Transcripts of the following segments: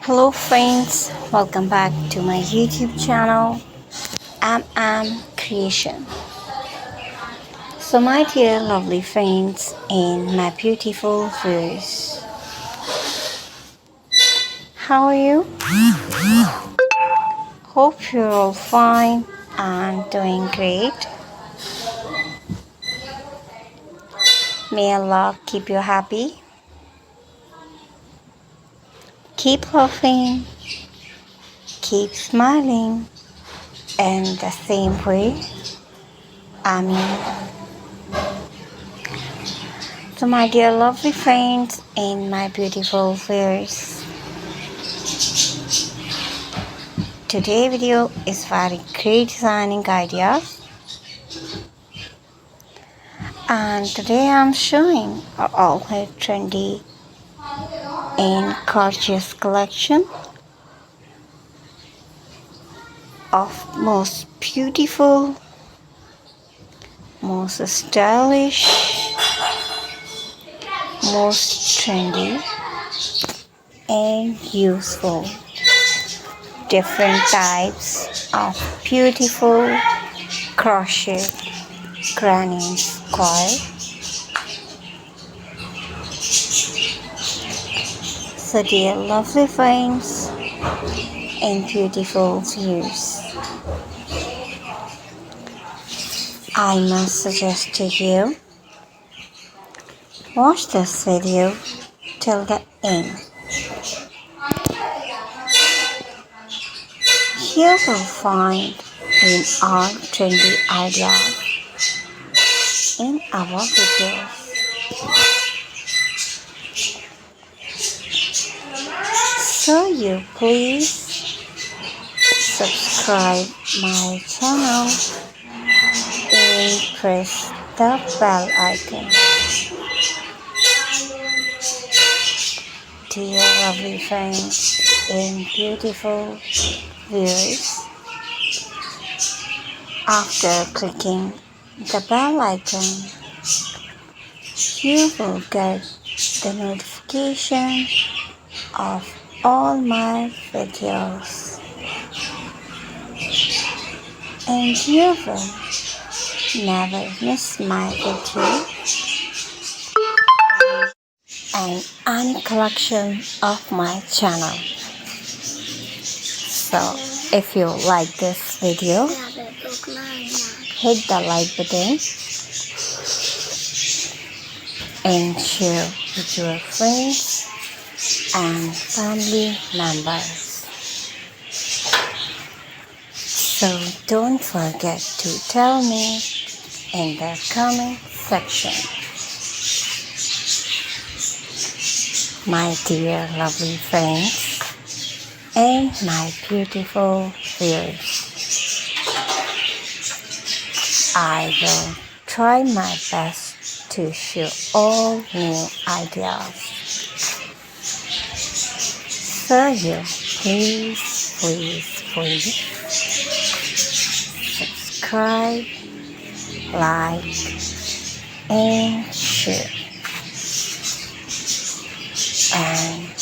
Hello friends, welcome back to my YouTube channel am Creation. So my dear lovely friends and my beautiful viewers, how are you? Hope you're all fine and doing great. May Allah keep you happy. Keep laughing, keep smiling, and the same way, Amin. So my dear lovely friends and my beautiful viewers, today's video is very great designing ideas, and today I'm showing a all-head trendy and gorgeous collection of most beautiful, most stylish, most trendy and useful different types of beautiful crochet granny square. So dear lovely friends and beautiful viewers, I must suggest to you, watch this video till the end. Here you'll find in our trendy ideas in our videos. So you please subscribe my channel and press the bell icon. Dear lovely friends and beautiful viewers, after clicking the bell icon, you will get the notification of all my videos, and you will never miss my video and any collection of my channel. So if you like this video, hit the like button and share with your friends and family members. So don't forget to tell me in the comment section. My dear lovely friends and my beautiful viewers, I will try my best to share all new ideas. So you please subscribe, like, and share. And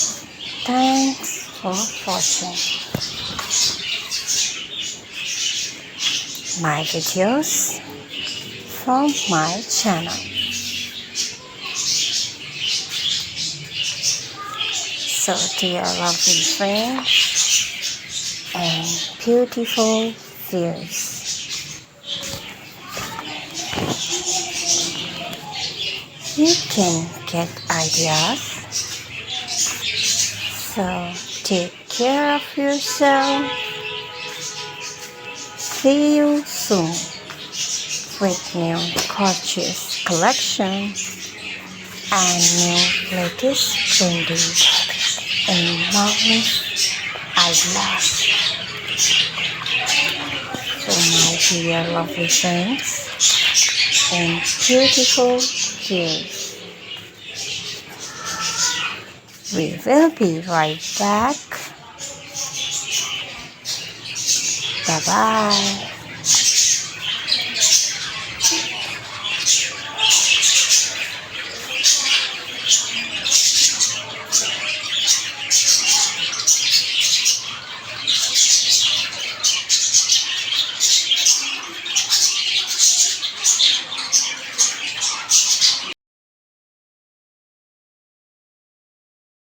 thanks for watching my videos from my channel. So dear lovely friends and beautiful viewers, you can get ideas. So take care of yourself. See you soon with new gorgeous collection and new latest trendy and marvelous ideas. So my dear lovely friends and beautiful viewers, we will be right back. Bye bye.